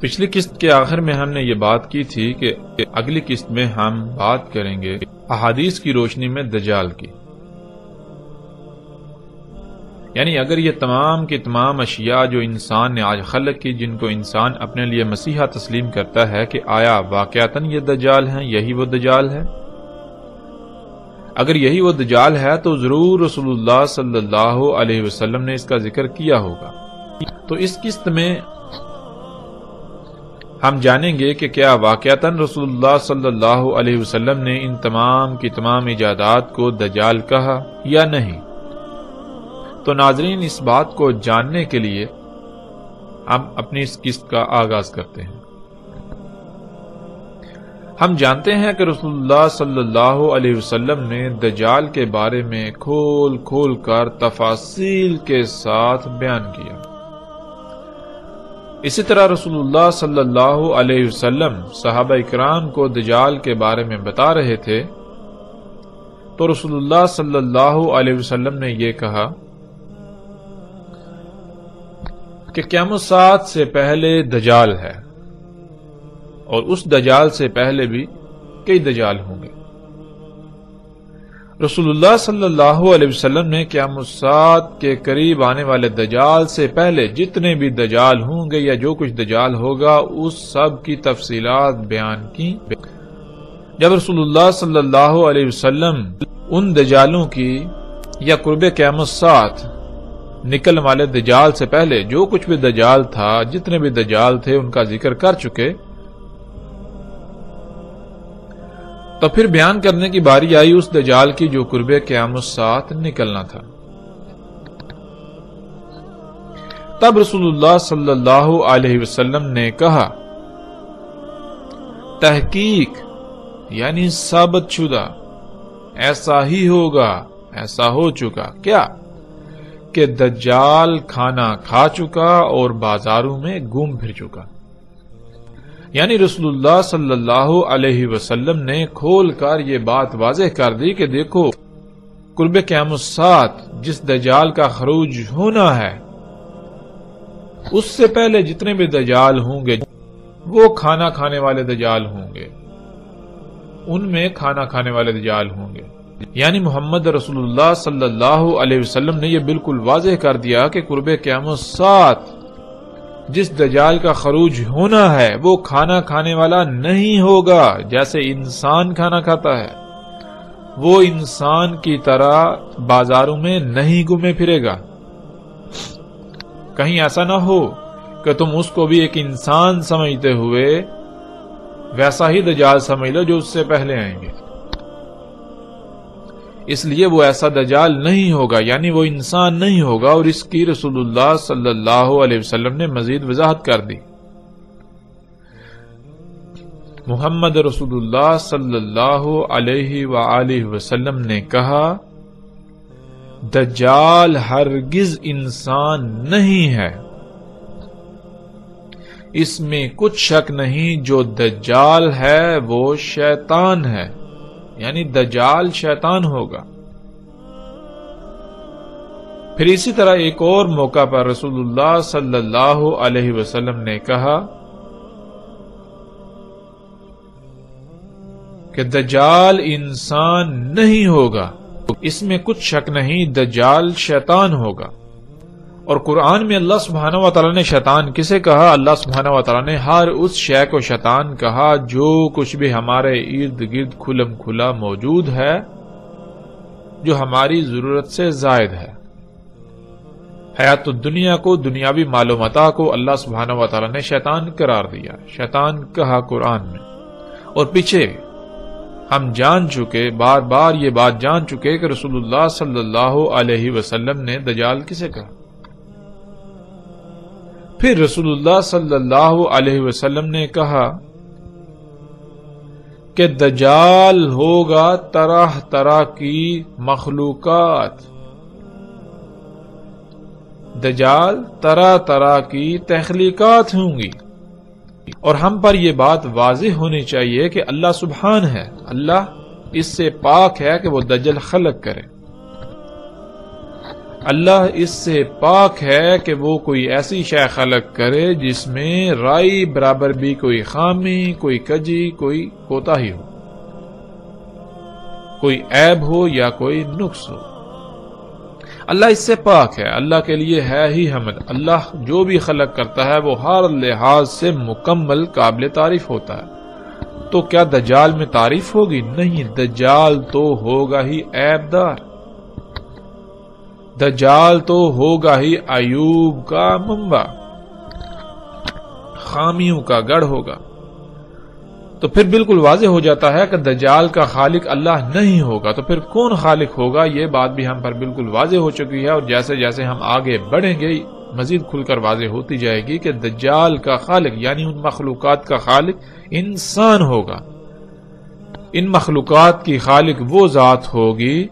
پچھلی قسط کے آخر میں ہم نے یہ بات کی تھی کہ اگلی قسط میں ہم بات کریں گے احادیث کی روشنی میں دجال کی. یعنی اگر یہ تمام کی تمام اشیاء جو انسان نے آج خلق کی، جن کو انسان اپنے لیے مسیحا تسلیم کرتا ہے کہ آیا واقعتاً یہ دجال ہیں، یہی وہ دجال ہے، اگر یہی وہ دجال ہے تو ضرور رسول اللہ صلی اللہ علیہ وسلم نے اس کا ذکر کیا ہوگا. تو اس قسط میں ہم جانیں گے کہ کیا واقعتاً رسول اللہ صلی اللہ علیہ وسلم نے ان تمام کی تمام ایجادات کو دجال کہا یا نہیں. تو ناظرین، اس بات کو جاننے کے لیے ہم اپنی اس قسط کا آغاز کرتے ہیں. ہم جانتے ہیں کہ رسول اللہ صلی اللہ علیہ وسلم نے دجال کے بارے میں کھول کھول کر تفاصیل کے ساتھ بیان کیا. اسی طرح رسول اللہ صلی اللہ علیہ وسلم صحابہ اکرام کو دجال کے بارے میں بتا رہے تھے تو رسول اللہ صلی اللہ علیہ وسلم نے یہ کہا کہ قیامت الساعۃ سے پہلے دجال ہے، اور اس دجال سے پہلے بھی کئی دجال ہوں گے. رسول اللہ صلی اللہ علیہ وسلم نے قیامت الساعۃ کے قریب آنے والے دجال سے پہلے جتنے بھی دجال ہوں گے یا جو کچھ دجال ہوگا اس سب کی تفصیلات بیان کی. جب رسول اللہ صلی اللہ علیہ وسلم ان دجالوں کی یا قرب قیامت الساعۃ نکلنے والے دجال سے پہلے جو کچھ بھی دجال تھا، جتنے بھی دجال تھے، ان کا ذکر کر چکے، تو پھر بیان کرنے کی باری آئی اس دجال کی جو قرب قیامت الساعۃ نکلنا تھا. تب رسول اللہ صلی اللہ علیہ وسلم نے کہا، تحقیق یعنی ثابت شدہ، ایسا ہی ہوگا، ایسا ہو چکا. کیا؟ کہ دجال کھانا کھا چکا اور بازاروں میں گھوم پھر چکا. یعنی رسول اللہ صلی اللہ علیہ وسلم نے کھول کر یہ بات واضح کر دی کہ دیکھو، قرب قیامت الساعۃ جس دجال کا خروج ہونا ہے، اس سے پہلے جتنے بھی دجال ہوں گے وہ کھانا کھانے والے دجال ہوں گے، ان میں کھانا کھانے والے دجال ہوں گے. یعنی محمد رسول اللہ صلی اللہ علیہ وسلم نے یہ بالکل واضح کر دیا کہ قرب قیامت الساعۃ جس دجال کا خروج ہونا ہے وہ کھانا کھانے والا نہیں ہوگا جیسے انسان کھانا کھاتا ہے. وہ انسان کی طرح بازاروں میں نہیں گھومے پھرے گا. کہیں ایسا نہ ہو کہ تم اس کو بھی ایک انسان سمجھتے ہوئے ویسا ہی دجال سمجھ لو جو اس سے پہلے آئیں گے. اس لیے وہ ایسا دجال نہیں ہوگا، یعنی وہ انسان نہیں ہوگا، اور اس کی رسول اللہ صلی اللہ علیہ وسلم نے مزید وضاحت کر دی. محمد رسول اللہ صلی اللہ علیہ وآلہ وسلم نے کہا، دجال ہرگز انسان نہیں ہے. اس میں کچھ شک نہیں، جو دجال ہے وہ شیطان ہے، یعنی دجال شیطان ہوگا. پھر اسی طرح ایک اور موقع پر رسول اللہ صلی اللہ علیہ وسلم نے کہا کہ دجال انسان نہیں ہوگا، اس میں کچھ شک نہیں، دجال شیطان ہوگا. اور قرآن میں اللہ سبحانہ و تعالیٰ نے شیطان کسے کہا؟ اللہ سبحانہ و تعالیٰ نے ہر اس شے کو شیطان کہا جو کچھ بھی ہمارے ارد گرد کھلم کھلا موجود ہے، جو ہماری ضرورت سے زائد ہے. حیات الدنیا کو، دنیاوی مال و متاع کو اللہ سبحانہ و تعالیٰ نے شیطان قرار دیا، شیطان کہا قرآن میں. اور پیچھے ہم جان چکے، بار بار یہ بات جان چکے کہ رسول اللہ صلی اللہ علیہ وسلم نے دجال کسے کہا. پھر رسول اللہ صلی اللہ علیہ وسلم نے کہا کہ دجال ہوگا طرح طرح کی مخلوقات، دجال طرح طرح کی تخلیقات ہوں گی. اور ہم پر یہ بات واضح ہونی چاہیے کہ اللہ سبحان ہے، اللہ اس سے پاک ہے کہ وہ دجل خلق کرے، اللہ اس سے پاک ہے کہ وہ کوئی ایسی شے خلق کرے جس میں رائی برابر بھی کوئی خامی، کوئی کجی، کوئی کوتاہی ہو، کوئی عیب ہو یا کوئی نقص ہو۔ اللہ اس سے پاک ہے، اللہ کے لیے ہے ہی حمد۔ اللہ جو بھی خلق کرتا ہے وہ ہر لحاظ سے مکمل قابل تعریف ہوتا ہے۔ تو کیا دجال میں تعریف ہوگی؟ نہیں، دجال تو ہوگا ہی عیب دار، دجال تو ہوگا ہی عیوب کا منبع، خامیوں کا گڑھ ہوگا۔ تو پھر بالکل واضح ہو جاتا ہے کہ دجال کا خالق اللہ نہیں ہوگا، تو پھر کون خالق ہوگا؟ یہ بات بھی ہم پر بالکل واضح ہو چکی ہے، اور جیسے جیسے ہم آگے بڑھیں گے مزید کھل کر واضح ہوتی جائے گی کہ دجال کا خالق یعنی ان مخلوقات کا خالق انسان ہوگا۔ ان مخلوقات کی خالق وہ ذات ہوگی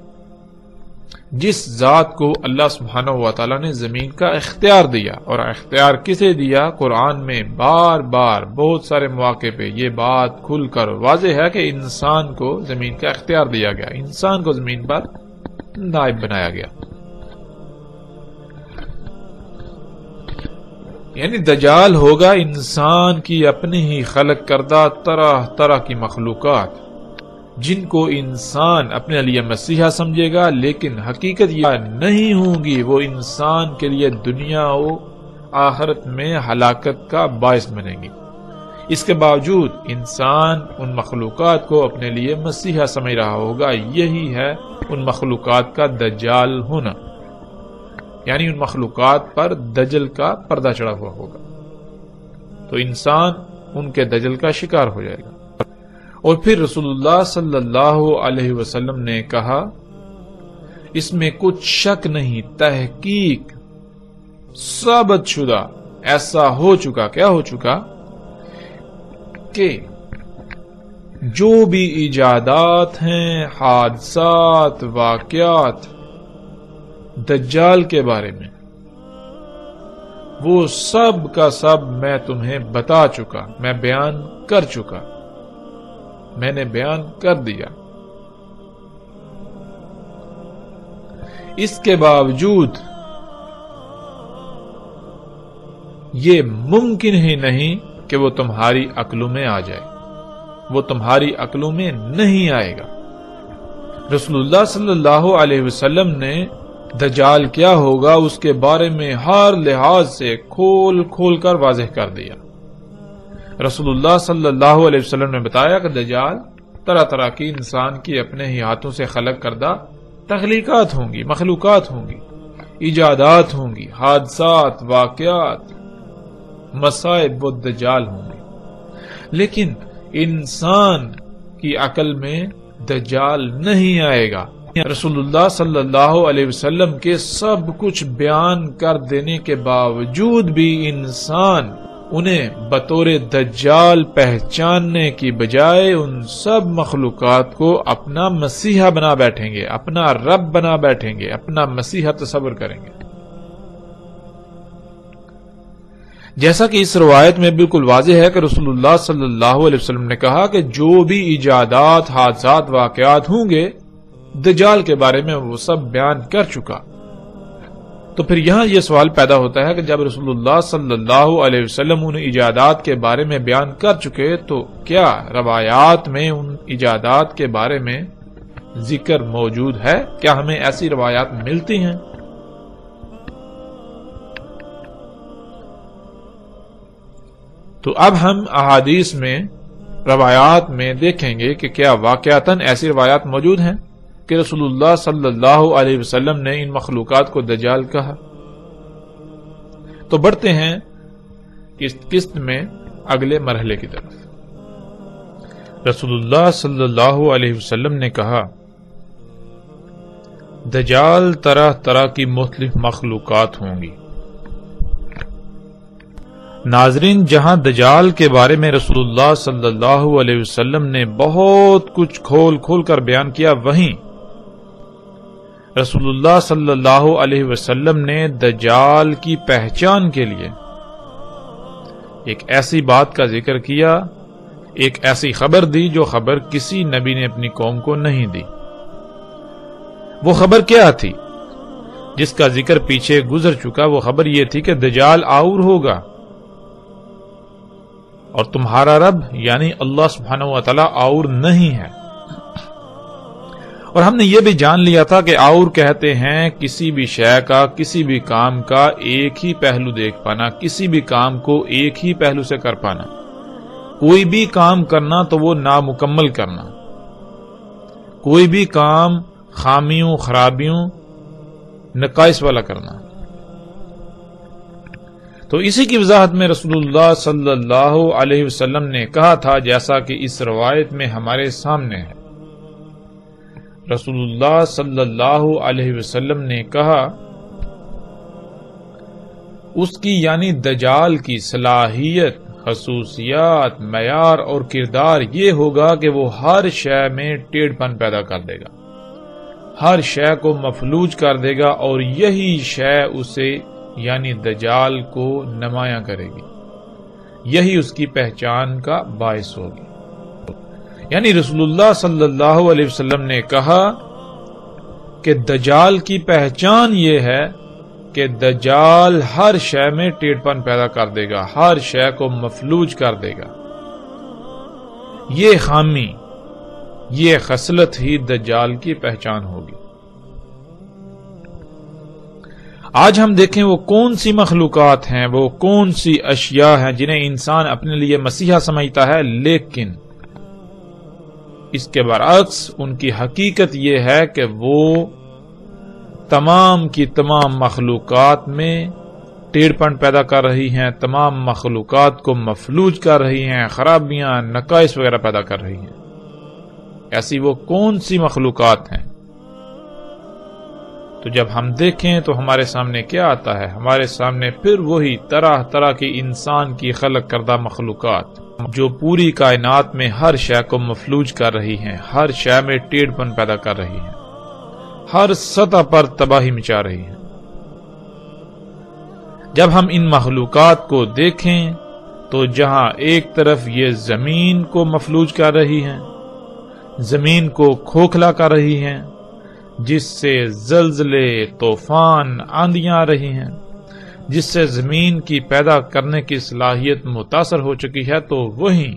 جس ذات کو اللہ سبحانہ و تعالیٰ نے زمین کا اختیار دیا، اور اختیار کسے دیا؟ قرآن میں بار بار بہت سارے مواقع پہ یہ بات کھل کر واضح ہے کہ انسان کو زمین کا اختیار دیا گیا، انسان کو زمین پر نائب بنایا گیا۔ یعنی دجال ہوگا انسان کی اپنی ہی خلق کردہ طرح طرح کی مخلوقات جن کو انسان اپنے لیے مسیحا سمجھے گا، لیکن حقیقت یہ نہیں ہوں گی، وہ انسان کے لیے دنیا و آخرت میں ہلاکت کا باعث بنے گی۔ اس کے باوجود انسان ان مخلوقات کو اپنے لیے مسیحا سمجھ رہا ہوگا۔ یہی ہے ان مخلوقات کا دجال ہونا، یعنی ان مخلوقات پر دجل کا پردہ چڑھا ہوا ہوگا، تو انسان ان کے دجل کا شکار ہو جائے گا۔ اور پھر رسول اللہ صلی اللہ علیہ وسلم نے کہا، اس میں کچھ شک نہیں، تحقیق ثابت شدہ ایسا ہو چکا، کیا ہو چکا کہ جو بھی ایجادات ہیں، حادثات، واقعات دجال کے بارے میں، وہ سب کا سب میں تمہیں بتا چکا، میں بیان کر چکا، میں نے بیان کر دیا۔ اس کے باوجود یہ ممکن ہی نہیں کہ وہ تمہاری عقلوں میں آ جائے، وہ تمہاری عقلوں میں نہیں آئے گا۔ رسول اللہ صلی اللہ علیہ وسلم نے دجال کیا ہوگا اس کے بارے میں ہر لحاظ سے کھول کھول کر واضح کر دیا۔ رسول اللہ صلی اللہ علیہ وسلم نے بتایا کہ دجال طرح طرح کی انسان کی اپنے ہی ہاتھوں سے خلق کردہ تخلیقات ہوں گی، مخلوقات ہوں گی، ایجادات ہوں گی، حادثات، واقعات، مصائب و دجال ہوں گے، لیکن انسان کی عقل میں دجال نہیں آئے گا۔ رسول اللہ صلی اللہ علیہ وسلم کے سب کچھ بیان کر دینے کے باوجود بھی انسان انہیں بطور دجال پہچاننے کی بجائے ان سب مخلوقات کو اپنا مسیحا بنا بیٹھیں گے، اپنا رب بنا بیٹھیں گے، اپنا مسیحا تصور کریں گے۔ جیسا کہ اس روایت میں بالکل واضح ہے کہ رسول اللہ صلی اللہ علیہ وسلم نے کہا کہ جو بھی ایجادات، حادثات، واقعات ہوں گے دجال کے بارے میں وہ سب بیان کر چکا۔ تو پھر یہاں یہ سوال پیدا ہوتا ہے کہ جب رسول اللہ صلی اللہ علیہ وسلم ان ایجادات کے بارے میں بیان کر چکے تو کیا روایات میں ان ایجادات کے بارے میں ذکر موجود ہے؟ کیا ہمیں ایسی روایات ملتی ہیں؟ تو اب ہم احادیث میں، روایات میں دیکھیں گے کہ کیا واقعتاً ایسی روایات موجود ہیں کہ رسول اللہ صلی اللہ علیہ وسلم نے ان مخلوقات کو دجال کہا۔ تو بڑھتے ہیں قسط میں اگلے مرحلے کی طرف۔ رسول اللہ صلی اللہ علیہ وسلم نے کہا، دجال طرح طرح کی مختلف مخلوقات ہوں گی۔ ناظرین، جہاں دجال کے بارے میں رسول اللہ صلی اللہ علیہ وسلم نے بہت کچھ کھول کھول کر بیان کیا، وہیں رسول اللہ صلی اللہ علیہ وسلم نے دجال کی پہچان کے لیے ایک ایسی بات کا ذکر کیا، ایک ایسی خبر دی جو خبر کسی نبی نے اپنی قوم کو نہیں دی۔ وہ خبر کیا تھی جس کا ذکر پیچھے گزر چکا؟ وہ خبر یہ تھی کہ دجال آور ہوگا اور تمہارا رب یعنی اللہ سبحانہ و تعالی آور نہیں ہے۔ اور ہم نے یہ بھی جان لیا تھا کہ آور کہتے ہیں کسی بھی شے کا، کسی بھی کام کا ایک ہی پہلو دیکھ پانا، کسی بھی کام کو ایک ہی پہلو سے کر پانا، کوئی بھی کام کرنا تو وہ نامکمل کرنا، کوئی بھی کام خامیوں، خرابیوں، نقائص والا کرنا۔ تو اسی کی وضاحت میں رسول اللہ صلی اللہ علیہ وسلم نے کہا تھا، جیسا کہ اس روایت میں ہمارے سامنے ہے۔ رسول اللہ صلی اللہ علیہ وسلم نے کہا اس کی یعنی دجال کی صلاحیت، خصوصیات، معیار اور کردار یہ ہوگا کہ وہ ہر شے میں ٹیڑھ پن پیدا کر دے گا، ہر شے کو مفلوج کر دے گا، اور یہی شے اسے یعنی دجال کو نمایاں کرے گی، یہی اس کی پہچان کا باعث ہوگی۔ یعنی رسول اللہ صلی اللہ علیہ وسلم نے کہا کہ دجال کی پہچان یہ ہے کہ دجال ہر شے میں ٹیڑھ پن پیدا کر دے گا، ہر شے کو مفلوج کر دے گا۔ یہ خامی، یہ خصلت ہی دجال کی پہچان ہوگی۔ آج ہم دیکھیں وہ کون سی مخلوقات ہیں، وہ کون سی اشیاء ہیں جنہیں انسان اپنے لیے مسیحا سمجھتا ہے، لیکن اس کے برعکس ان کی حقیقت یہ ہے کہ وہ تمام کی تمام مخلوقات میں ٹیڑھ پن پیدا کر رہی ہیں، تمام مخلوقات کو مفلوج کر رہی ہیں، خرابیاں، نقائص وغیرہ پیدا کر رہی ہیں۔ ایسی وہ کون سی مخلوقات ہیں؟ تو جب ہم دیکھیں تو ہمارے سامنے کیا آتا ہے؟ ہمارے سامنے پھر وہی طرح طرح کی انسان کی خلق کردہ مخلوقات جو پوری کائنات میں ہر شے کو مفلوج کر رہی ہیں، ہر شے میں ٹیڑھ پن پیدا کر رہی ہیں، ہر سطح پر تباہی مچا رہی ہیں۔ جب ہم ان مخلوقات کو دیکھیں تو جہاں ایک طرف یہ زمین کو مفلوج کر رہی ہیں، زمین کو کھوکھلا کر رہی ہیں، جس سے زلزلے، طوفان، آندیاں آ رہی ہیں، جس سے زمین کی پیدا کرنے کی صلاحیت متاثر ہو چکی ہے، تو وہیں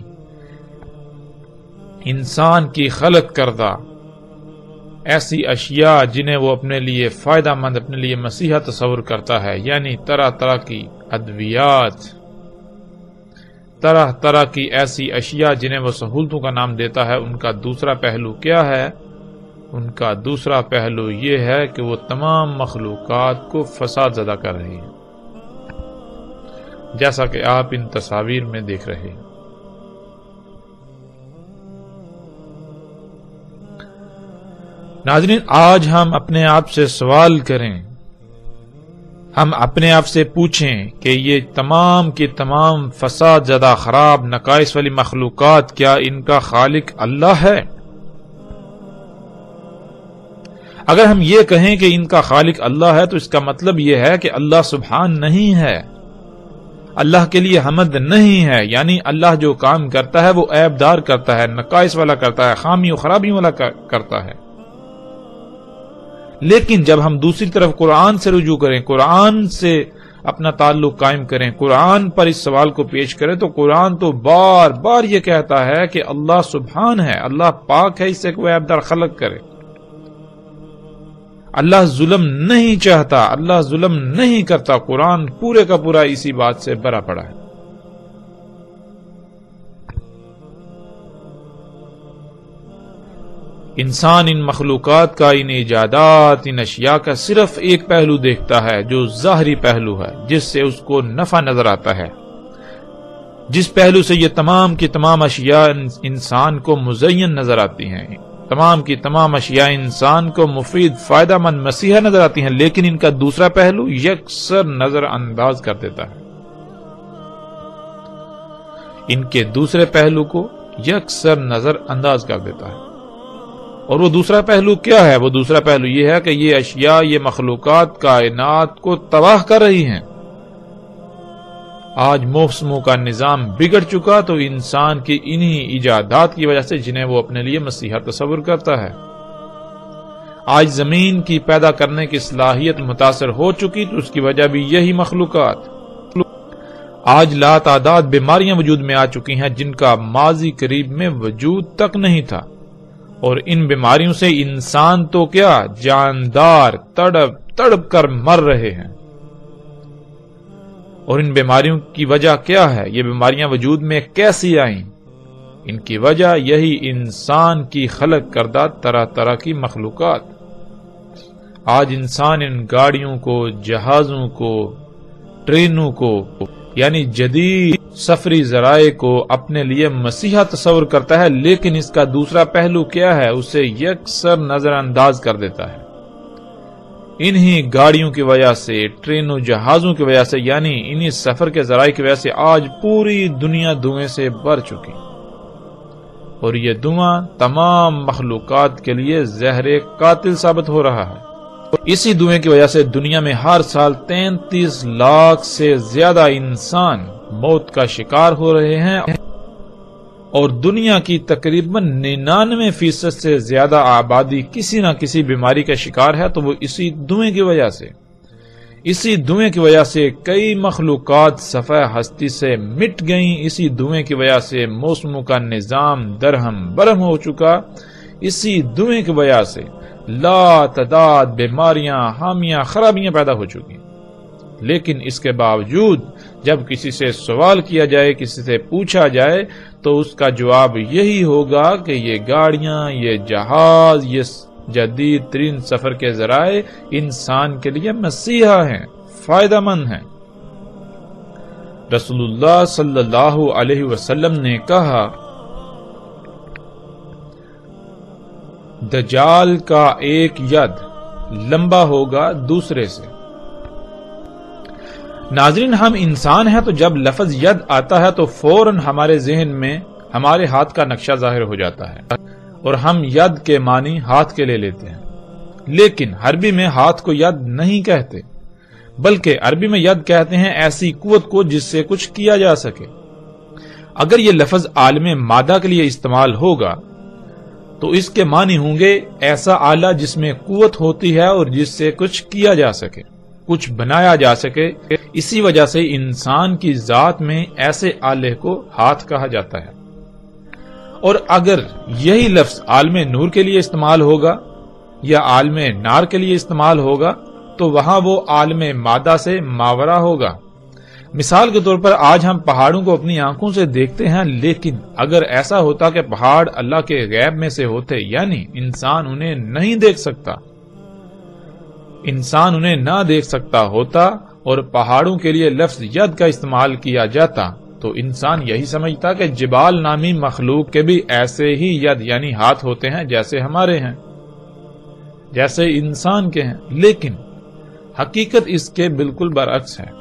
انسان کی خلق کردہ ایسی اشیاء جنہیں وہ اپنے لیے فائدہ مند، اپنے لیے مسیحا تصور کرتا ہے، یعنی طرح طرح کی ادویات، طرح طرح کی ایسی اشیاء جنہیں وہ سہولتوں کا نام دیتا ہے، ان کا دوسرا پہلو کیا ہے؟ ان کا دوسرا پہلو یہ ہے کہ وہ تمام مخلوقات کو فساد زدہ کر رہی ہے، جیسا کہ آپ ان تصاویر میں دیکھ رہے ہیں۔ ناظرین، آج ہم اپنے آپ سے سوال کریں، ہم اپنے آپ سے پوچھیں کہ یہ تمام کی تمام فساد زدہ، خراب، نقائص والی مخلوقات کیا ان کا خالق اللہ ہے؟ اگر ہم یہ کہیں کہ ان کا خالق اللہ ہے تو اس کا مطلب یہ ہے کہ اللہ سبحان نہیں ہے، اللہ کے لیے حمد نہیں ہے، یعنی اللہ جو کام کرتا ہے وہ عیب دار کرتا ہے، نقائص والا کرتا ہے، خامی و خرابی والا کرتا ہے۔ لیکن جب ہم دوسری طرف قرآن سے رجوع کریں، قرآن سے اپنا تعلق قائم کریں، قرآن پر اس سوال کو پیش کریں، تو قرآن تو بار بار یہ کہتا ہے کہ اللہ سبحان ہے، اللہ پاک ہے اس سے کوئی عیب دار خلق کرے۔ اللہ ظلم نہیں چاہتا، اللہ ظلم نہیں کرتا۔ قرآن پورے کا پورا اسی بات سے بھرا پڑا ہے۔ انسان ان مخلوقات کا، ان ایجادات، ان اشیاء کا صرف ایک پہلو دیکھتا ہے جو ظاہری پہلو ہے، جس سے اس کو نفع نظر آتا ہے، جس پہلو سے یہ تمام کی تمام اشیاء انسان کو مزین نظر آتی ہیں، تمام کی تمام اشیاء انسان کو مفید، فائدہ مند، مسیحا نظر آتی ہیں، لیکن ان کا دوسرا پہلو یکسر نظر انداز کر دیتا ہے۔ ان کے دوسرے پہلو کو یکسر نظر انداز کر دیتا ہے۔ اور وہ دوسرا پہلو کیا ہے؟ وہ دوسرا پہلو یہ ہے کہ یہ اشیاء، یہ مخلوقات کائنات کو تباہ کر رہی ہیں، آج موسموں کا نظام بگڑ چکا تو انسان کی انہی ایجادات کی وجہ سے جنہیں وہ اپنے لیے مسیحا تصور کرتا ہے۔ آج زمین کی پیدا کرنے کی صلاحیت متاثر ہو چکی تو اس کی وجہ بھی یہی مخلوقات۔ آج لا تعداد بیماریاں وجود میں آ چکی ہیں جن کا ماضی قریب میں وجود تک نہیں تھا، اور ان بیماریوں سے انسان تو کیا جاندار تڑپ تڑپ کر مر رہے ہیں۔ اور ان بیماریوں کی وجہ کیا ہے؟ یہ بیماریاں وجود میں کیسی آئیں؟ ان کی وجہ یہی انسان کی خلق کردہ طرح طرح کی مخلوقات۔ آج انسان ان گاڑیوں کو، جہازوں کو، ٹرینوں کو، یعنی جدید سفری ذرائع کو اپنے لیے مسیحا تصور کرتا ہے، لیکن اس کا دوسرا پہلو کیا ہے؟ اسے یکسر نظر انداز کر دیتا ہے۔ انہی گاڑیوں کی وجہ سے، ٹرینوں جہازوں کی وجہ سے، یعنی انہی سفر کے ذرائع کی وجہ سے آج پوری دنیا دھوئیں سے بھر چکی، اور یہ دھواں تمام مخلوقات کے لیے زہر قاتل ثابت ہو رہا ہے۔ اسی دھوئیں کی وجہ سے دنیا میں ہر سال 33 لاکھ سے زیادہ انسان موت کا شکار ہو رہے ہیں، اور دنیا کی تقریباً 99% سے زیادہ آبادی کسی نہ کسی بیماری کا شکار ہے، تو وہ اسی دھوئیں کی وجہ سے۔ اسی دھوئیں کی وجہ سے کئی مخلوقات صفحہ ہستی سے مٹ گئیں، اسی دھوئیں کی وجہ سے موسموں کا نظام درہم برہم ہو چکا، اسی دھوئیں کی وجہ سے لا تعداد بیماریاں، حامیاں، خرابیاں پیدا ہو چکی۔ لیکن اس کے باوجود جب کسی سے سوال کیا جائے، کسی سے پوچھا جائے، تو اس کا جواب یہی ہوگا کہ یہ گاڑیاں، یہ جہاز، یہ جدید ترین سفر کے ذرائع انسان کے لیے مسیحا ہیں، فائدہ مند ہیں۔ رسول اللہ صلی اللہ علیہ وسلم نے کہا، دجال کا ایک ید لمبا ہوگا دوسرے سے۔ ناظرین، ہم انسان ہیں تو جب لفظ ید آتا ہے تو فوراً ہمارے ذہن میں ہمارے ہاتھ کا نقشہ ظاہر ہو جاتا ہے، اور ہم ید کے معنی ہاتھ کے لے لیتے ہیں۔ لیکن عربی میں ہاتھ کو ید نہیں کہتے، بلکہ عربی میں ید کہتے ہیں ایسی قوت کو جس سے کچھ کیا جا سکے۔ اگر یہ لفظ عالم مادہ کے لیے استعمال ہوگا تو اس کے معنی ہوں گے ایسا آلہ جس میں قوت ہوتی ہے اور جس سے کچھ کیا جا سکے، کچھ بنایا جا سکے۔ اسی وجہ سے انسان کی ذات میں ایسے آلے کو ہاتھ کہا جاتا ہے۔ اور اگر یہی لفظ عالم نور کے لیے استعمال ہوگا یا عالم نار کے لیے استعمال ہوگا تو وہاں وہ عالم مادہ سے ماورا ہوگا۔ مثال کے طور پر آج ہم پہاڑوں کو اپنی آنکھوں سے دیکھتے ہیں، لیکن اگر ایسا ہوتا کہ پہاڑ اللہ کے غیب میں سے ہوتے، یعنی انسان انہیں نہیں دیکھ سکتا، انسان انہیں نہ دیکھ سکتا ہوتا اور پہاڑوں کے لیے لفظ ید کا استعمال کیا جاتا، تو انسان یہی سمجھتا کہ جبال نامی مخلوق کے بھی ایسے ہی ید یعنی ہاتھ ہوتے ہیں جیسے ہمارے ہیں، جیسے انسان کے ہیں۔ لیکن حقیقت اس کے بالکل برعکس ہے۔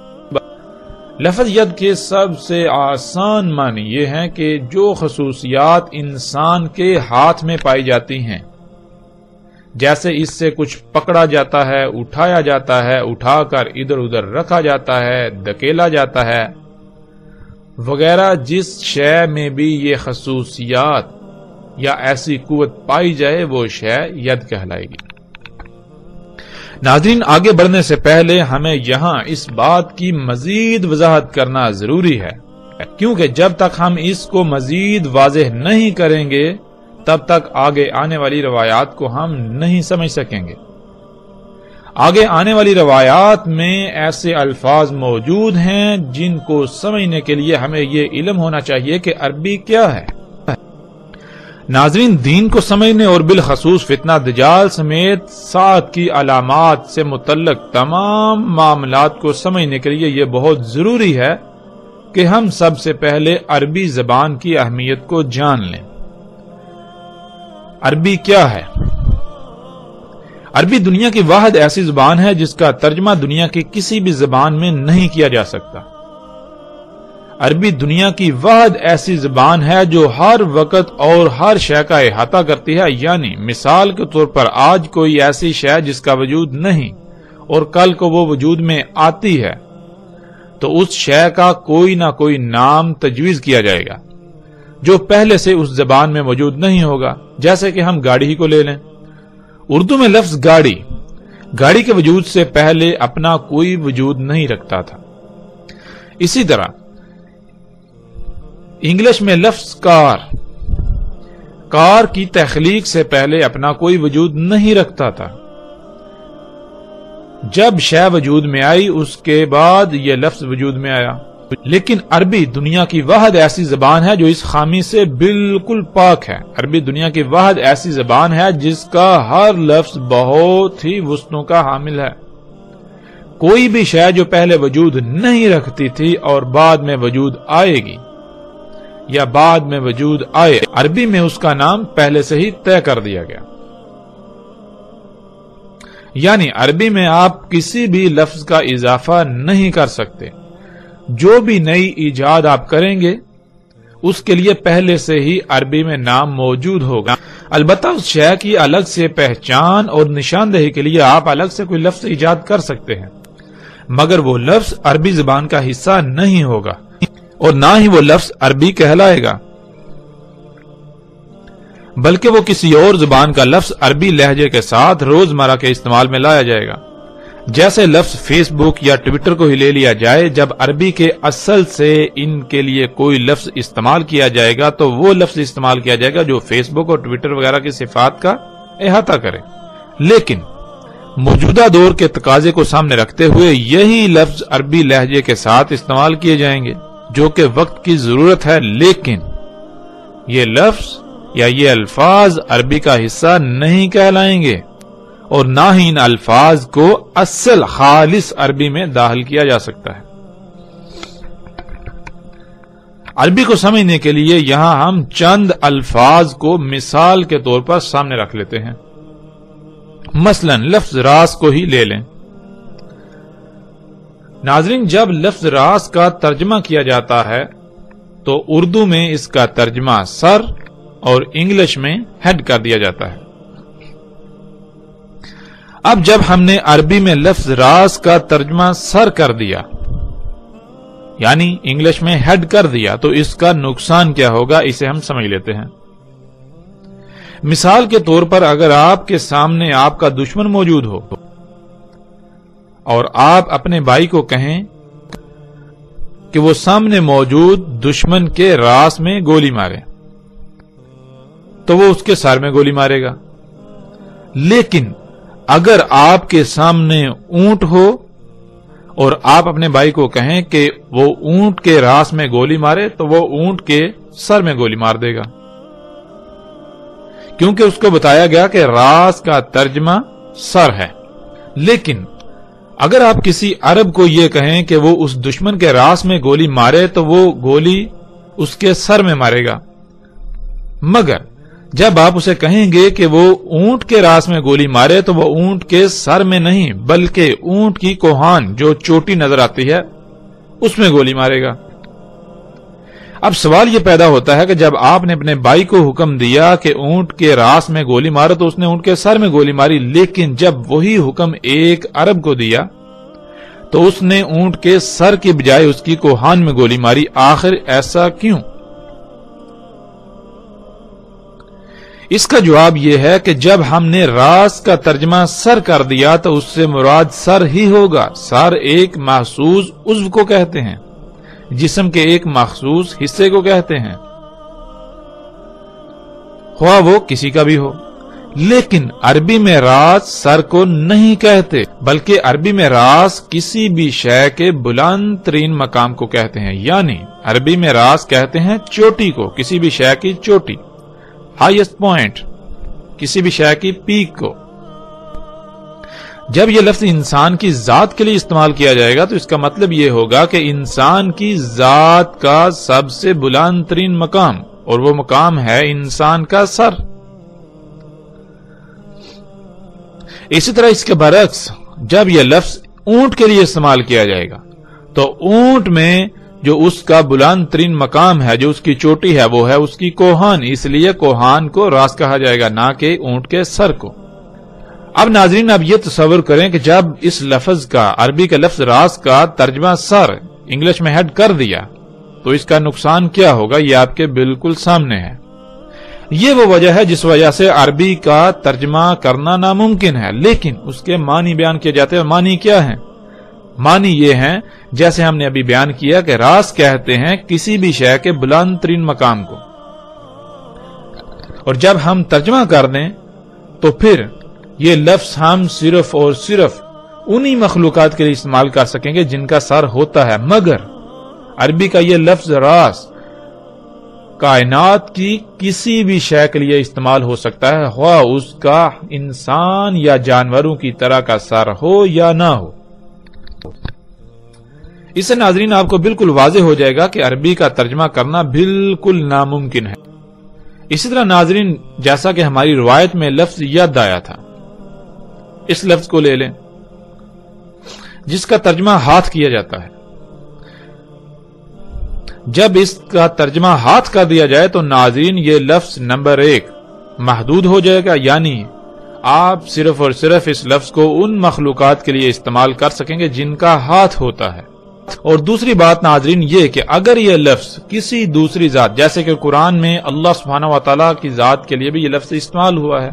لفظ ید کے سب سے آسان معنی یہ ہے کہ جو خصوصیات انسان کے ہاتھ میں پائی جاتی ہیں، جیسے اس سے کچھ پکڑا جاتا ہے، اٹھایا جاتا ہے، اٹھا کر ادھر ادھر رکھا جاتا ہے، دھکیلا جاتا ہے وغیرہ، جس شے میں بھی یہ خصوصیات یا ایسی قوت پائی جائے وہ شے ید کہلائے گی۔ ناظرین، آگے بڑھنے سے پہلے ہمیں یہاں اس بات کی مزید وضاحت کرنا ضروری ہے، کیونکہ جب تک ہم اس کو مزید واضح نہیں کریں گے تب تک آگے آنے والی روایات کو ہم نہیں سمجھ سکیں گے۔ آگے آنے والی روایات میں ایسے الفاظ موجود ہیں جن کو سمجھنے کے لیے ہمیں یہ علم ہونا چاہیے کہ عربی کیا ہے۔ ناظرین، دین کو سمجھنے اور بالخصوص فتنہ دجال سمیت ساتھ کی علامات سے متعلق تمام معاملات کو سمجھنے کے لیے یہ بہت ضروری ہے کہ ہم سب سے پہلے عربی زبان کی اہمیت کو جان لیں۔ عربی کیا ہے؟ عربی دنیا کی واحد ایسی زبان ہے جس کا ترجمہ دنیا کی کسی بھی زبان میں نہیں کیا جا سکتا۔ عربی دنیا کی واحد ایسی زبان ہے جو ہر وقت اور ہر شے کا احاطہ کرتی ہے، یعنی مثال کے طور پر آج کوئی ایسی شے جس کا وجود نہیں اور کل کو وہ وجود میں آتی ہے، تو اس شے کا کوئی نہ کوئی نام تجویز کیا جائے گا جو پہلے سے اس زبان میں موجود نہیں ہوگا. جیسے کہ ہم گاڑی ہی کو لے لیں. اردو میں لفظ گاڑی کے وجود سے پہلے اپنا کوئی وجود نہیں رکھتا تھا. اسی طرح انگلش میں لفظ کار کی تخلیق سے پہلے اپنا کوئی وجود نہیں رکھتا تھا. جب شے وجود میں آئی اس کے بعد یہ لفظ وجود میں آیا. لیکن عربی دنیا کی واحد ایسی زبان ہے جو اس خامی سے بالکل پاک ہے. عربی دنیا کی واحد ایسی زبان ہے جس کا ہر لفظ بہت ہی وسعتوں کا حامل ہے. کوئی بھی شے جو پہلے وجود نہیں رکھتی تھی اور بعد میں وجود آئے گی یا بعد میں وجود آئے، عربی میں اس کا نام پہلے سے ہی طے کر دیا گیا. یعنی عربی میں آپ کسی بھی لفظ کا اضافہ نہیں کر سکتے. جو بھی نئی ایجاد آپ کریں گے اس کے لیے پہلے سے ہی عربی میں نام موجود ہوگا. البتہ اس شے کی الگ سے پہچان اور نشاندہی کے لیے آپ الگ سے کوئی لفظ ایجاد کر سکتے ہیں، مگر وہ لفظ عربی زبان کا حصہ نہیں ہوگا اور نہ ہی وہ لفظ عربی کہلائے گا، بلکہ وہ کسی اور زبان کا لفظ عربی لہجے کے ساتھ روزمرہ کے استعمال میں لایا جائے گا. جیسے لفظ فیس بک یا ٹویٹر کو ہی لے لیا جائے، جب عربی کے اصل سے ان کے لیے کوئی لفظ استعمال کیا جائے گا تو وہ لفظ استعمال کیا جائے گا جو فیس بک اور ٹویٹر وغیرہ کی صفات کا احاطہ کرے. لیکن موجودہ دور کے تقاضے کو سامنے رکھتے ہوئے یہی لفظ عربی لہجے کے ساتھ استعمال کیے جائیں گے جو کہ وقت کی ضرورت ہے. لیکن یہ لفظ یا یہ الفاظ عربی کا حصہ نہیں کہلائیں گے اور نہ ہی ان الفاظ کو اصل خالص عربی میں داخل کیا جا سکتا ہے. عربی کو سمجھنے کے لیے یہاں ہم چند الفاظ کو مثال کے طور پر سامنے رکھ لیتے ہیں. مثلا لفظ راس کو ہی لے لیں. ناظرین، جب لفظ راس کا ترجمہ کیا جاتا ہے تو اردو میں اس کا ترجمہ سر اور انگلش میں ہیڈ کر دیا جاتا ہے. اب جب ہم نے عربی میں لفظ راس کا ترجمہ سر کر دیا یعنی انگلش میں ہیڈ کر دیا تو اس کا نقصان کیا ہوگا اسے ہم سمجھ لیتے ہیں. مثال کے طور پر اگر آپ کے سامنے آپ کا دشمن موجود ہو اور آپ اپنے بھائی کو کہیں کہ وہ سامنے موجود دشمن کے راس میں گولی مارے تو وہ اس کے سر میں گولی مارے گا. لیکن اگر آپ کے سامنے اونٹ ہو اور آپ اپنے بھائی کو کہیں کہ وہ اونٹ کے راس میں گولی مارے تو وہ اونٹ کے سر میں گولی مار دے گا، کیونکہ اس کو بتایا گیا کہ راس کا ترجمہ سر ہے. لیکن اگر آپ کسی عرب کو یہ کہیں کہ وہ اس دشمن کے راس میں گولی مارے تو وہ گولی اس کے سر میں مارے گا، مگر جب آپ اسے کہیں گے کہ وہ اونٹ کے راس میں گولی مارے تو وہ اونٹ کے سر میں نہیں بلکہ اونٹ کی کوہان جو چوٹی نظر آتی ہے اس میں گولی مارے گا. اب سوال یہ پیدا ہوتا ہے کہ جب آپ نے اپنے بھائی کو حکم دیا کہ اونٹ کے راس میں گولی مارو تو اس نے اونٹ کے سر میں گولی ماری، لیکن جب وہی حکم ایک عرب کو دیا تو اس نے اونٹ کے سر کی بجائے اس کی کوہان میں گولی ماری. آخر ایسا کیوں؟ اس کا جواب یہ ہے کہ جب ہم نے راس کا ترجمہ سر کر دیا تو اس سے مراد سر ہی ہوگا. سر ایک محسوس عضو کو کہتے ہیں، جسم کے ایک مخصوص حصے کو کہتے ہیں، خواہ وہ کسی کا بھی ہو. لیکن عربی میں راس سر کو نہیں کہتے بلکہ عربی میں راس کسی بھی شے کے بلند ترین مقام کو کہتے ہیں. یعنی عربی میں راس کہتے ہیں چوٹی کو، کسی بھی شے کی چوٹی، ہائیسٹ پوائنٹ، کسی بھی شے کی پیک کو. جب یہ لفظ انسان کی ذات کے لیے استعمال کیا جائے گا تو اس کا مطلب یہ ہوگا کہ انسان کی ذات کا سب سے بلند ترین مقام، اور وہ مقام ہے انسان کا سر. اسی طرح اس کے برعکس جب یہ لفظ اونٹ کے لیے استعمال کیا جائے گا تو اونٹ میں جو اس کا بلند ترین مقام ہے، جو اس کی چوٹی ہے، وہ ہے اس کی کوہان. اس لیے کوہان کو راس کہا جائے گا، نہ کہ اونٹ کے سر کو. اب ناظرین، اب یہ تصور کریں کہ جب اس لفظ کا، عربی کے لفظ راس کا ترجمہ سر انگلش میں ہیڈ کر دیا تو اس کا نقصان کیا ہوگا یہ آپ کے بالکل سامنے ہے۔ یہ وہ وجہ ہے جس وجہ سے عربی کا ترجمہ کرنا ناممکن ہے، لیکن اس کے معنی بیان کیے جاتے ہیں۔ معنی کیا ہیں؟ معنی یہ ہیں جیسے ہم نے ابھی بیان کیا کہ راز کہتے ہیں کسی بھی شے کے بلند ترین مقام کو، اور جب ہم ترجمہ کر دیں تو پھر یہ لفظ ہم صرف اور صرف انہی مخلوقات کے لیے استعمال کر سکیں گے جن کا سر ہوتا ہے، مگر عربی کا یہ لفظ راز کائنات کی کسی بھی شے کے لیے استعمال ہو سکتا ہے، خواہ اس کا انسان یا جانوروں کی طرح کا سر ہو یا نہ ہو۔ اس سے ناظرین آپ کو بالکل واضح ہو جائے گا کہ عربی کا ترجمہ کرنا بالکل ناممکن ہے۔ اسی طرح ناظرین جیسا کہ ہماری روایت میں لفظ ید آیا تھا، اس لفظ کو لے لیں جس کا ترجمہ ہاتھ کیا جاتا ہے۔ جب اس کا ترجمہ ہاتھ کر دیا جائے تو ناظرین یہ لفظ نمبر 1 محدود ہو جائے گا، یعنی آپ صرف اور صرف اس لفظ کو ان مخلوقات کے لیے استعمال کر سکیں گے جن کا ہاتھ ہوتا ہے۔ اور دوسری بات ناظرین یہ کہ اگر یہ لفظ کسی دوسری ذات، جیسے کہ قرآن میں اللہ سبحانہ و تعالیٰ کی ذات کے لیے بھی یہ لفظ استعمال ہوا ہے،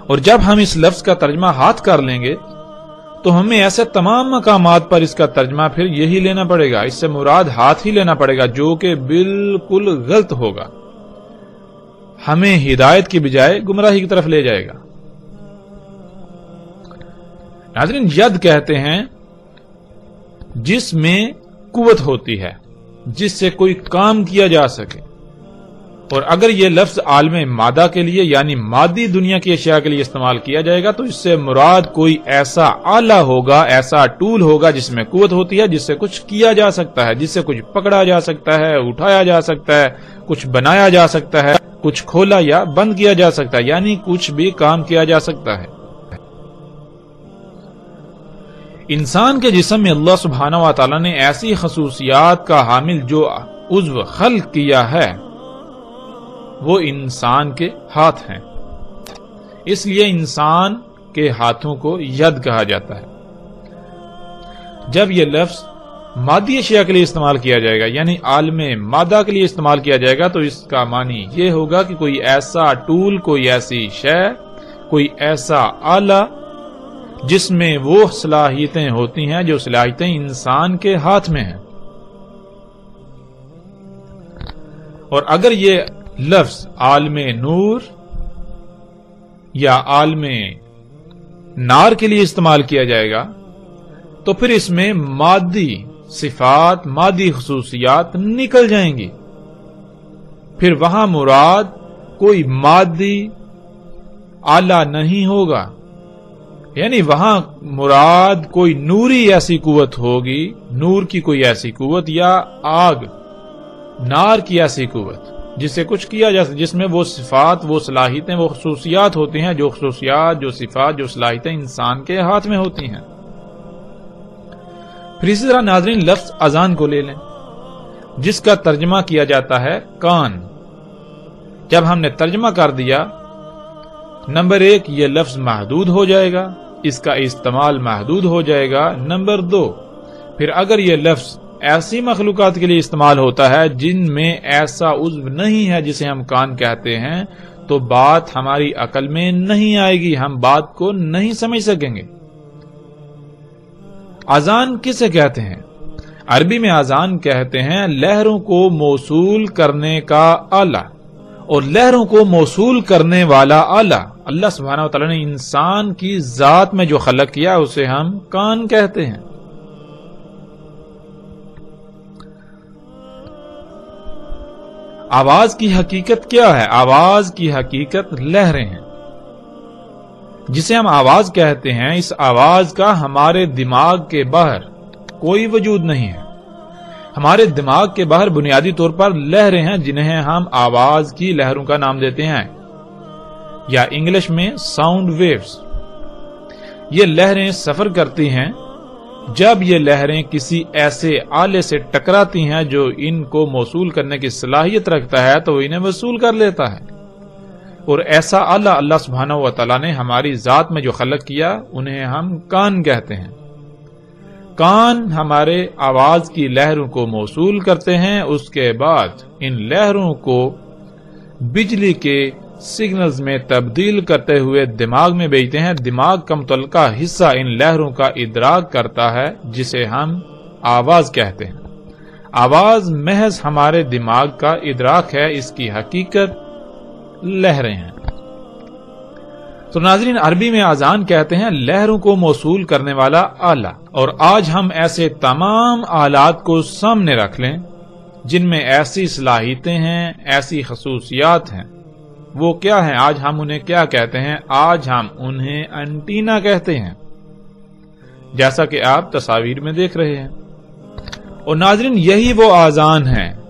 اور جب ہم اس لفظ کا ترجمہ ہاتھ کر لیں گے تو ہمیں ایسے تمام مقامات پر اس کا ترجمہ پھر یہی لینا پڑے گا، اس سے مراد ہاتھ ہی لینا پڑے گا، جو کہ بالکل غلط ہوگا، ہمیں ہدایت کی بجائے گمراہی کی طرف لے جائے گا۔ ناظرین ید کہتے ہیں جس میں قوت ہوتی ہے، جس سے کوئی کام کیا جا سکے، اور اگر یہ لفظ عالم مادہ کے لیے یعنی مادی دنیا کی اشیاء کے لیے استعمال کیا جائے گا تو اس سے مراد کوئی ایسا آلہ ہوگا، ایسا ٹول ہوگا جس میں قوت ہوتی ہے، جس سے کچھ کیا جا سکتا ہے، جس سے کچھ پکڑا جا سکتا ہے، اٹھایا جا سکتا ہے، کچھ بنایا جا سکتا ہے، کچھ کھولا یا بند کیا جا سکتا ہے، یعنی کچھ بھی کام کیا جا سکتا ہے۔ انسان کے جسم میں اللہ سبحانہ و تعالیٰ نے ایسی خصوصیات کا حامل جو عضو خلق کیا ہے وہ انسان کے ہاتھ ہیں، اس لیے انسان کے ہاتھوں کو ید کہا جاتا ہے۔ جب یہ لفظ مادی اشیاء کے لیے استعمال کیا جائے گا یعنی عالم مادہ کے لیے استعمال کیا جائے گا تو اس کا معنی یہ ہوگا کہ کوئی ایسا ٹول، کوئی ایسی شے، کوئی ایسا آلہ جس میں وہ صلاحیتیں ہوتی ہیں جو صلاحیتیں انسان کے ہاتھ میں ہیں۔ اور اگر یہ لفظ عالم نور یا عالم نار کے لیے استعمال کیا جائے گا تو پھر اس میں مادی صفات، مادی خصوصیات نکل جائیں گی، پھر وہاں مراد کوئی مادی آلہ نہیں ہوگا، یعنی وہاں مراد کوئی نوری ایسی قوت ہوگی، نور کی کوئی ایسی قوت یا آگ، نار کی ایسی قوت جس سے کچھ کیا جا سکتا، جس میں وہ صفات، وہ صلاحیتیں، وہ خصوصیات ہوتی ہیں، جو خصوصیات، جو صفات، جو صلاحیتیں انسان کے ہاتھ میں ہوتی ہیں۔ پھر اسی طرح ناظرین لفظ اذان کو لے لیں جس کا ترجمہ کیا جاتا ہے کان۔ جب ہم نے ترجمہ کر دیا، نمبر 1 یہ لفظ محدود ہو جائے گا، اس کا استعمال محدود ہو جائے گا۔ نمبر 2 پھر اگر یہ لفظ ایسی مخلوقات کے لیے استعمال ہوتا ہے جن میں ایسا عضو نہیں ہے جسے ہم کان کہتے ہیں تو بات ہماری عقل میں نہیں آئے گی، ہم بات کو نہیں سمجھ سکیں گے۔ اذان کسے کہتے ہیں؟ عربی میں اذان کہتے ہیں لہروں کو موصول کرنے کا آلہ، اور لہروں کو موصول کرنے والا آلہ اللہ سبحانہ وتعالی نے انسان کی ذات میں جو خلق کیا اسے ہم کان کہتے ہیں۔ آواز کی حقیقت کیا ہے؟ آواز کی حقیقت لہریں ہیں۔ جسے ہم آواز کہتے ہیں، اس آواز کا ہمارے دماغ کے باہر کوئی وجود نہیں ہے۔ ہمارے دماغ کے باہر بنیادی طور پر لہریں ہیں جنہیں ہم آواز کی لہروں کا نام دیتے ہیں، یا انگلش میں ساؤنڈ ویوز۔ یہ لہریں سفر کرتی ہیں، جب یہ لہریں کسی ایسے آلے سے ٹکراتی ہیں جو ان کو موصول کرنے کی صلاحیت رکھتا ہے تو انہیں وصول کر لیتا ہے، اور ایسا آلہ اللہ سبحانہ و تعالیٰ نے ہماری ذات میں جو خلق کیا انہیں ہم کان کہتے ہیں۔ کان ہمارے آواز کی لہروں کو موصول کرتے ہیں، اس کے بعد ان لہروں کو بجلی کے سگنلز میں تبدیل کرتے ہوئے دماغ میں بھیجتے ہیں۔ دماغ کا متعلقہ حصہ ان لہروں کا ادراک کرتا ہے، جسے ہم آواز کہتے ہیں۔ آواز محض ہمارے دماغ کا ادراک ہے، اس کی حقیقت لہریں ہیں۔ تو ناظرین، عربی میں اذان کہتے ہیں لہروں کو موصول کرنے والا آلہ، اور آج ہم ایسے تمام آلات کو سامنے رکھ لیں جن میں ایسی صلاحیتیں ہیں، ایسی خصوصیات ہیں۔ وہ کیا ہیں؟ آج ہم انہیں کیا کہتے ہیں؟ آج ہم انہیں انٹینا کہتے ہیں، جیسا کہ آپ تصاویر میں دیکھ رہے ہیں۔ اور ناظرین، یہی وہ اذان ہے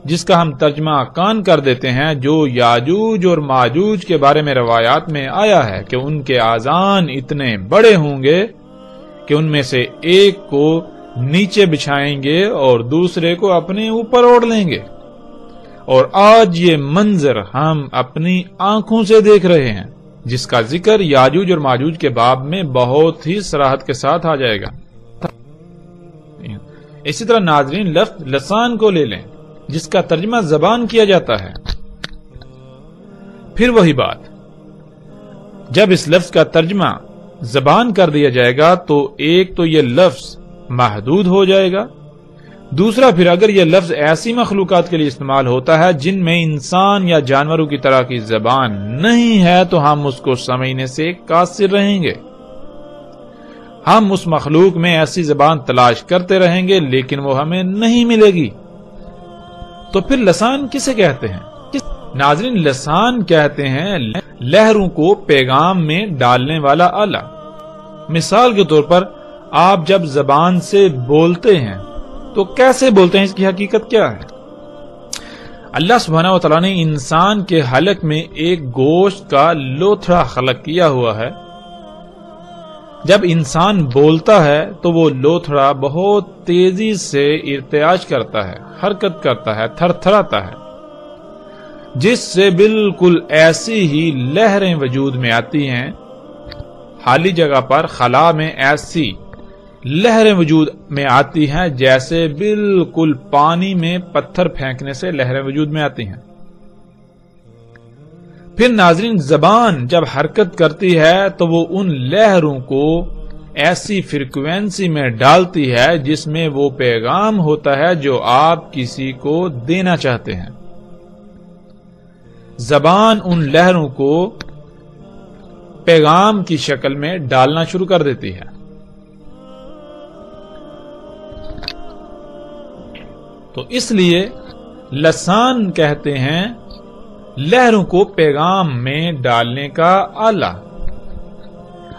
جس کا ہم ترجمہ کان کر دیتے ہیں، جو یاجوج اور ماجوج کے بارے میں روایات میں آیا ہے کہ ان کے اذان اتنے بڑے ہوں گے کہ ان میں سے ایک کو نیچے بچھائیں گے اور دوسرے کو اپنے اوپر اوڑھ لیں گے۔ اور آج یہ منظر ہم اپنی آنکھوں سے دیکھ رہے ہیں، جس کا ذکر یاجوج اور ماجوج کے باب میں بہت ہی صراحت کے ساتھ آ جائے گا۔ اسی طرح ناظرین، لفظ لسان کو لے لیں جس کا ترجمہ زبان کیا جاتا ہے۔ پھر وہی بات، جب اس لفظ کا ترجمہ زبان کر دیا جائے گا تو ایک تو یہ لفظ محدود ہو جائے گا، دوسرا پھر اگر یہ لفظ ایسی مخلوقات کے لیے استعمال ہوتا ہے جن میں انسان یا جانوروں کی طرح کی زبان نہیں ہے تو ہم اس کو سمجھنے سے قاصر رہیں گے۔ ہم اس مخلوق میں ایسی زبان تلاش کرتے رہیں گے لیکن وہ ہمیں نہیں ملے گی۔ تو پھر لسان کسے کہتے ہیں؟ ناظرین، لسان کہتے ہیں لہروں کو پیغام میں ڈالنے والا آلہ۔ مثال کے طور پر آپ جب زبان سے بولتے ہیں تو کیسے بولتے ہیں؟ اس کی حقیقت کیا ہے؟ اللہ سبحانہ و تعالیٰ نے انسان کے حلق میں ایک گوشت کا لوتھڑا خلق کیا ہوا ہے۔ جب انسان بولتا ہے تو وہ لوتھڑا بہت تیزی سے ارتعاش کرتا ہے، حرکت کرتا ہے، تھر تھراتا ہے، جس سے بالکل ایسی ہی لہریں وجود میں آتی ہیں۔ خالی جگہ پر خلا میں ایسی لہریں وجود میں آتی ہیں جیسے بالکل پانی میں پتھر پھینکنے سے لہریں وجود میں آتی ہیں۔ پھر ناظرین، زبان جب حرکت کرتی ہے تو وہ ان لہروں کو ایسی فریکوینسی میں ڈالتی ہے جس میں وہ پیغام ہوتا ہے جو آپ کسی کو دینا چاہتے ہیں۔ زبان ان لہروں کو پیغام کی شکل میں ڈالنا شروع کر دیتی ہے۔ تو اس لیے لسان کہتے ہیں لہروں کو پیغام میں ڈالنے کا آلہ۔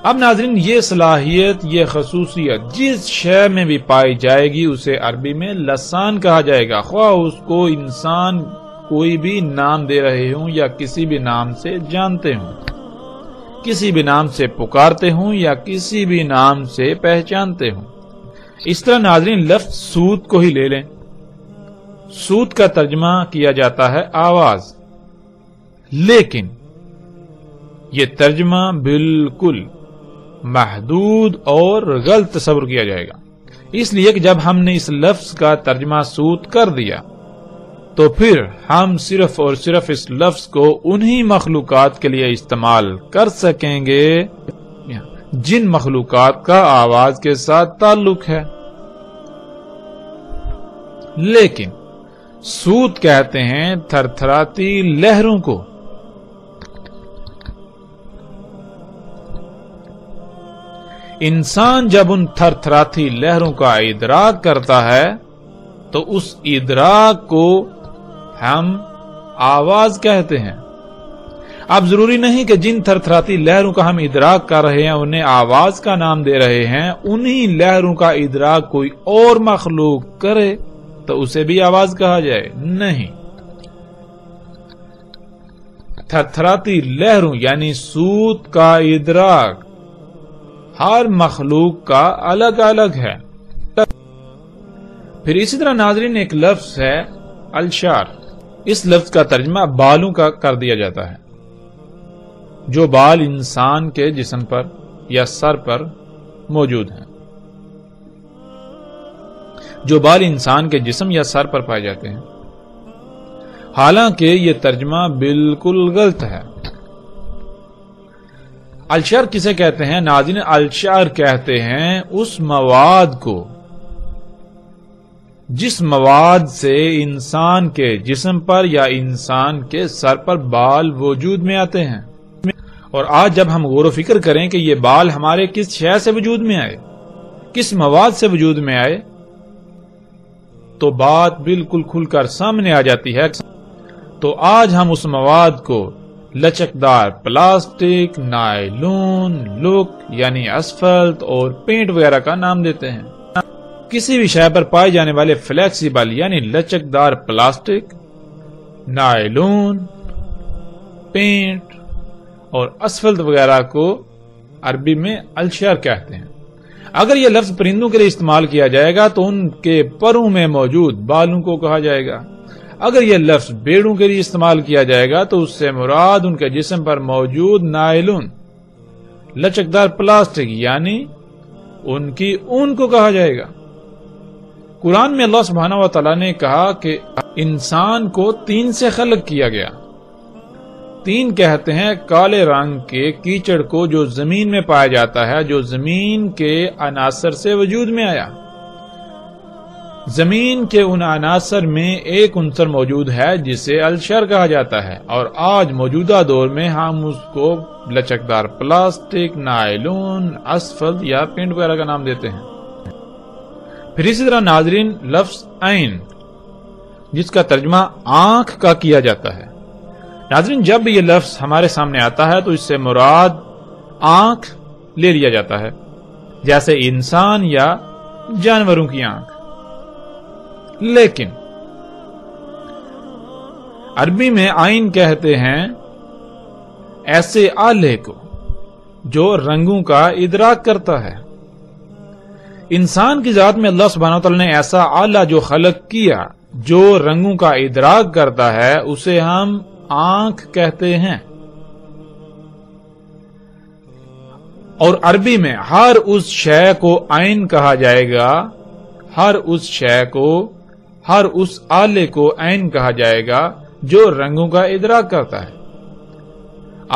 اب ناظرین، یہ صلاحیت، یہ خصوصیت جس شے میں بھی پائی جائے گی اسے عربی میں لسان کہا جائے گا، خواہ اس کو انسان کوئی بھی نام دے رہے ہوں یا کسی بھی نام سے جانتے ہوں، کسی بھی نام سے پکارتے ہوں یا کسی بھی نام سے پہچانتے ہوں۔ اس طرح ناظرین، لفظ سوت کو ہی لے لیں۔ سوت کا ترجمہ کیا جاتا ہے آواز، لیکن یہ ترجمہ بالکل محدود اور غلط تصور کیا جائے گا، اس لیے کہ جب ہم نے اس لفظ کا ترجمہ سوت کر دیا تو پھر ہم صرف اور صرف اس لفظ کو انہی مخلوقات کے لیے استعمال کر سکیں گے جن مخلوقات کا آواز کے ساتھ تعلق ہے۔ لیکن سوت کہتے ہیں تھر تھراتی لہروں کو۔ انسان جب ان تھر تھراتی لہروں کا ادراک کرتا ہے تو اس ادراک کو ہم آواز کہتے ہیں۔ اب ضروری نہیں کہ جن تھر تھراتی لہروں کا ہم ادراک کر رہے ہیں انہیں آواز کا نام دے رہے ہیں، انہی لہروں کا ادراک کوئی اور مخلوق کرے تو اسے بھی آواز کہا جائے؟ نہیں، تھر تھراتی لہروں یعنی سوت کا ادراک ہر مخلوق کا الگ الگ ہے۔ پھر اسی طرح ناظرین، ایک لفظ ہے الشار۔ اس لفظ کا ترجمہ بالوں کا کر دیا جاتا ہے۔ جو بال انسان کے جسم پر یا سر پر موجود ہیں۔ جو بال انسان کے جسم یا سر پر پائے جاتے ہیں، حالانکہ یہ ترجمہ بالکل غلط ہے۔ الشعر کسے کہتے ہیں ناظرین؟ الشعر کہتے ہیں اس مواد کو جس مواد سے انسان کے جسم پر یا انسان کے سر پر بال وجود میں آتے ہیں۔ اور آج جب ہم غور و فکر کریں کہ یہ بال ہمارے کس شے سے وجود میں آئے، کس مواد سے وجود میں آئے، تو بات بالکل کھل کر سامنے آ جاتی ہے۔ تو آج ہم اس مواد کو لچکدار پلاسٹک، نائلون، لک یعنی اسفلٹ اور پینٹ وغیرہ کا نام دیتے ہیں۔ کسی بھی شے پر پائے جانے والے فلیکسیبل یعنی لچکدار پلاسٹک، نائلون، پینٹ اور اسفلٹ وغیرہ کو عربی میں الشعر کہتے ہیں۔ اگر یہ لفظ پرندوں کے لیے استعمال کیا جائے گا تو ان کے پروں میں موجود بالوں کو کہا جائے گا۔ اگر یہ لفظ بیڑوں کے لیے استعمال کیا جائے گا تو اس سے مراد ان کے جسم پر موجود نائلون، لچکدار پلاسٹک یعنی ان کی اون کو کہا جائے گا۔ قرآن میں اللہ سبحانہ و تعالیٰ نے کہا کہ انسان کو 3 سے خلق کیا گیا۔ 3 کہتے ہیں کالے رنگ کے کیچڑ کو جو زمین میں پایا جاتا ہے، جو زمین کے عناصر سے وجود میں آیا۔ زمین کے ان عناصر میں ایک عنصر موجود ہے جسے الشعر کہا جاتا ہے، اور آج موجودہ دور میں ہم اس کو لچکدار پلاسٹک، نائلون، اسفلٹ یا پینٹ وغیرہ کا نام دیتے ہیں۔ پھر اسی طرح ناظرین لفظ عین جس کا ترجمہ آنکھ کا کیا جاتا ہے، ناظرین جب یہ لفظ ہمارے سامنے آتا ہے تو اس سے مراد آنکھ لے لیا جاتا ہے، جیسے انسان یا جانوروں کی آنکھ۔ لیکن عربی میں عین کہتے ہیں ایسے آلے کو جو رنگوں کا ادراک کرتا ہے۔ انسان کی ذات میں اللہ سبحانہ وتعالی نے ایسا آلہ جو خلق کیا جو رنگوں کا ادراک کرتا ہے، اسے ہم آنکھ کہتے ہیں۔ اور عربی میں ہر اس شے کو عین کہا جائے گا، ہر اس شے کو، ہر اس آلے کو عین کہا جائے گا جو رنگوں کا ادراک کرتا ہے۔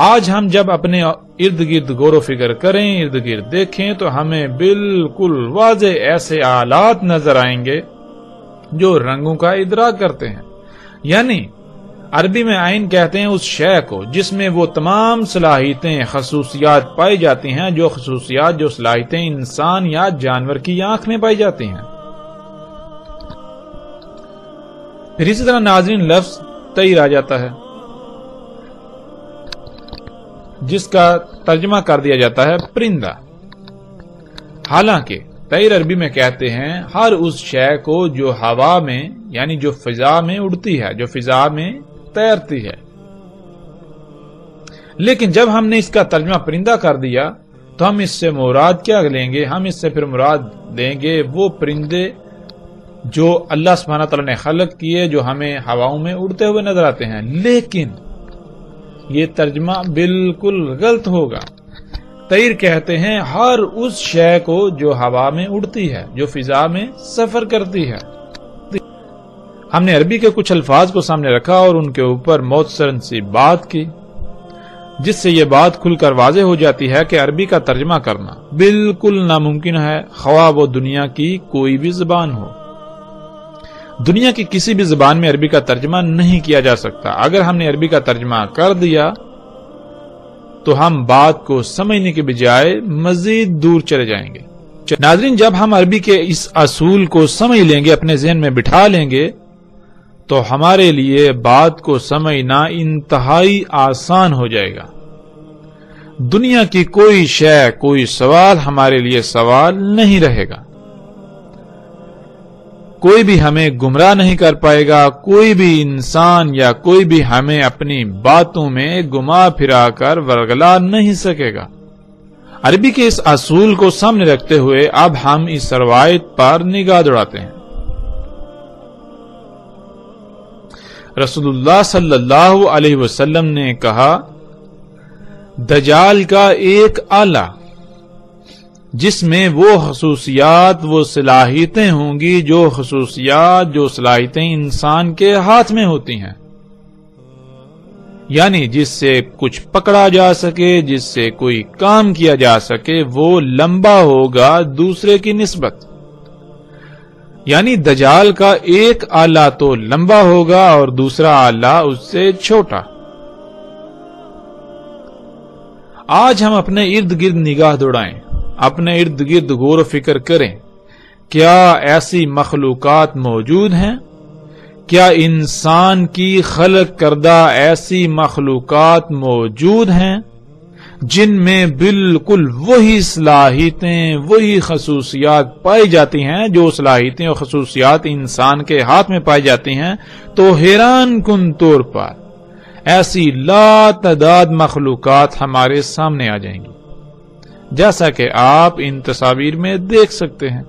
آج ہم جب اپنے ارد گرد غور و فکر کریں، ارد گرد دیکھیں تو ہمیں بالکل واضح ایسے آلات نظر آئیں گے جو رنگوں کا ادراک کرتے ہیں۔ یعنی عربی میں عین کہتے ہیں اس شے کو جس میں وہ تمام صلاحیتیں، خصوصیات پائی جاتی ہیں جو خصوصیات، جو صلاحیتیں انسان یا جانور کی آنکھ میں پائی جاتی ہیں۔ پھر اسی طرح ناظرین لفظ طیر آ جاتا ہے جس کا ترجمہ کر دیا جاتا ہے پرندہ۔ حالانکہ طیر عربی میں کہتے ہیں ہر اس شے کو جو ہوا میں یعنی جو فضا میں اڑتی ہے، جو فضا میں تیرتی ہے۔ لیکن جب ہم نے اس کا ترجمہ پرندہ کر دیا تو ہم اس سے مراد کیا لیں گے؟ ہم اس سے پھر مراد دیں گے وہ پرندے جو اللہ سبحانہ تعالیٰ نے خلق کیے، جو ہمیں ہواؤں میں اڑتے ہوئے نظر آتے ہیں۔ لیکن یہ ترجمہ بالکل غلط ہوگا۔ طیر کہتے ہیں ہر اس شے کو جو ہوا میں اڑتی ہے، جو فضا میں سفر کرتی ہے۔ ہم نے عربی کے کچھ الفاظ کو سامنے رکھا اور ان کے اوپر مختصراً سی بات کی، جس سے یہ بات کھل کر واضح ہو جاتی ہے کہ عربی کا ترجمہ کرنا بالکل ناممکن ہے، خواہ وہ دنیا کی کوئی بھی زبان ہو۔ دنیا کی کسی بھی زبان میں عربی کا ترجمہ نہیں کیا جا سکتا۔ اگر ہم نے عربی کا ترجمہ کر دیا تو ہم بات کو سمجھنے کے بجائے مزید دور چلے جائیں گے۔ ناظرین جب ہم عربی کے اس اصول کو سمجھ لیں گے، اپنے ذہن میں بٹھا لیں گے، تو ہمارے لیے بات کو سمجھنا انتہائی آسان ہو جائے گا۔ دنیا کی کوئی شے، کوئی سوال ہمارے لیے سوال نہیں رہے گا۔ کوئی بھی ہمیں گمراہ نہیں کر پائے گا، کوئی بھی انسان یا کوئی بھی ہمیں اپنی باتوں میں گما پھرا کر ورگلا نہیں سکے گا۔ عربی کے اس اصول کو سامنے رکھتے ہوئے اب ہم اس روایت پر نگاہ دوڑاتے ہیں۔ رسول اللہ صلی اللہ علیہ وسلم نے کہا، دجال کا ایک آلہ جس میں وہ خصوصیات، وہ صلاحیتیں ہوں گی جو خصوصیات، جو صلاحیتیں انسان کے ہاتھ میں ہوتی ہیں، یعنی جس سے کچھ پکڑا جا سکے، جس سے کوئی کام کیا جا سکے، وہ لمبا ہوگا دوسرے کی نسبت. یعنی دجال کا ایک آلہ تو لمبا ہوگا اور دوسرا آلہ اس سے چھوٹا. آج ہم اپنے ارد گرد نگاہ دوڑائیں، اپنے ارد گرد غور و فکر کریں. کیا ایسی مخلوقات موجود ہیں؟ کیا انسان کی خلق کردہ ایسی مخلوقات موجود ہیں جن میں بالکل وہی صلاحیتیں، وہی خصوصیات پائی جاتی ہیں جو صلاحیتیں اور خصوصیات انسان کے ہاتھ میں پائی جاتی ہیں؟ تو حیران کن طور پر ایسی لا تعداد مخلوقات ہمارے سامنے آ جائیں گی، جیسا کہ آپ ان تصاویر میں دیکھ سکتے ہیں.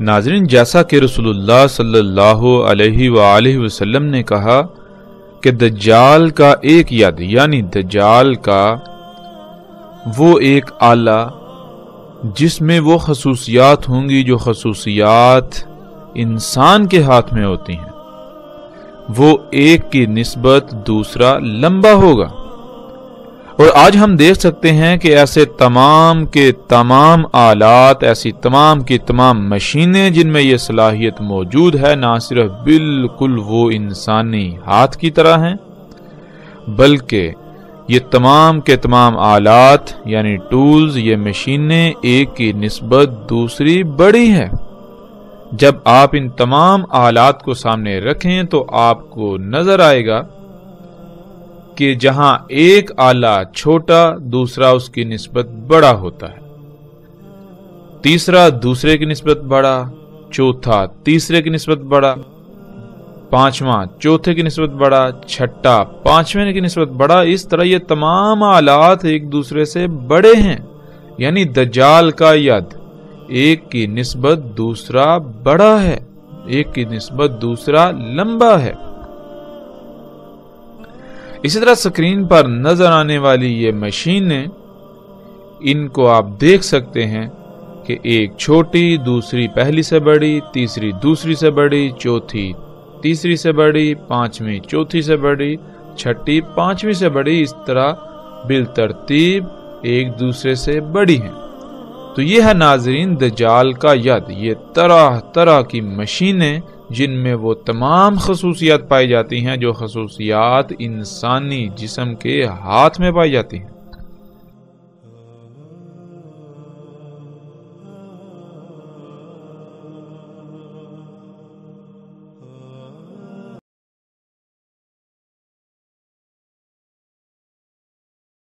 ناظرین، جیسا کہ رسول اللہ صلی اللہ علیہ وآلہ وسلم نے کہا کہ دجال کا ایک ید، یعنی دجال کا وہ ایک آلہ جس میں وہ خصوصیات ہوں گی جو خصوصیات انسان کے ہاتھ میں ہوتی ہیں، وہ ایک کی نسبت دوسرا لمبا ہوگا. اور آج ہم دیکھ سکتے ہیں کہ ایسے تمام کے تمام آلات، ایسی تمام کی تمام مشینیں جن میں یہ صلاحیت موجود ہے، نہ صرف بالکل وہ انسانی ہاتھ کی طرح ہیں، بلکہ یہ تمام کے تمام آلات یعنی ٹولز، یہ مشینیں ایک کی نسبت دوسری بڑی ہے. جب آپ ان تمام آلات کو سامنے رکھیں تو آپ کو نظر آئے گا کہ جہاں ایک آلہ چھوٹا، دوسرا اس کی نسبت بڑا ہوتا ہے، تیسرا دوسرے کی نسبت بڑا، چوتھا تیسرے کی نسبت بڑا، پانچواں چوتھے کی نسبت بڑا، چھٹا پانچویں کی نسبت بڑا. اس طرح یہ تمام آلات ایک دوسرے سے بڑے ہیں. یعنی دجال کا ید ایک کی نسبت دوسرا بڑا ہے، ایک کی نسبت دوسرا لمبا ہے. اسی طرح سکرین پر نظر آنے والی یہ مشینیں، ان کو آپ دیکھ سکتے ہیں کہ ایک چھوٹی، دوسری پہلی سے بڑی، تیسری دوسری سے بڑی، چوتھی تیسری سے بڑی، پانچویں چوتھی سے بڑی، چھٹی پانچویں سے بڑی، اس طرح بالترتیب ایک دوسرے سے بڑی ہیں. تو یہ ہے ناظرین دجال کا ید، یہ طرح طرح کی مشینیں جن میں وہ تمام خصوصیات پائی جاتی ہیں جو خصوصیات انسانی جسم کے ہاتھ میں پائی جاتی ہیں.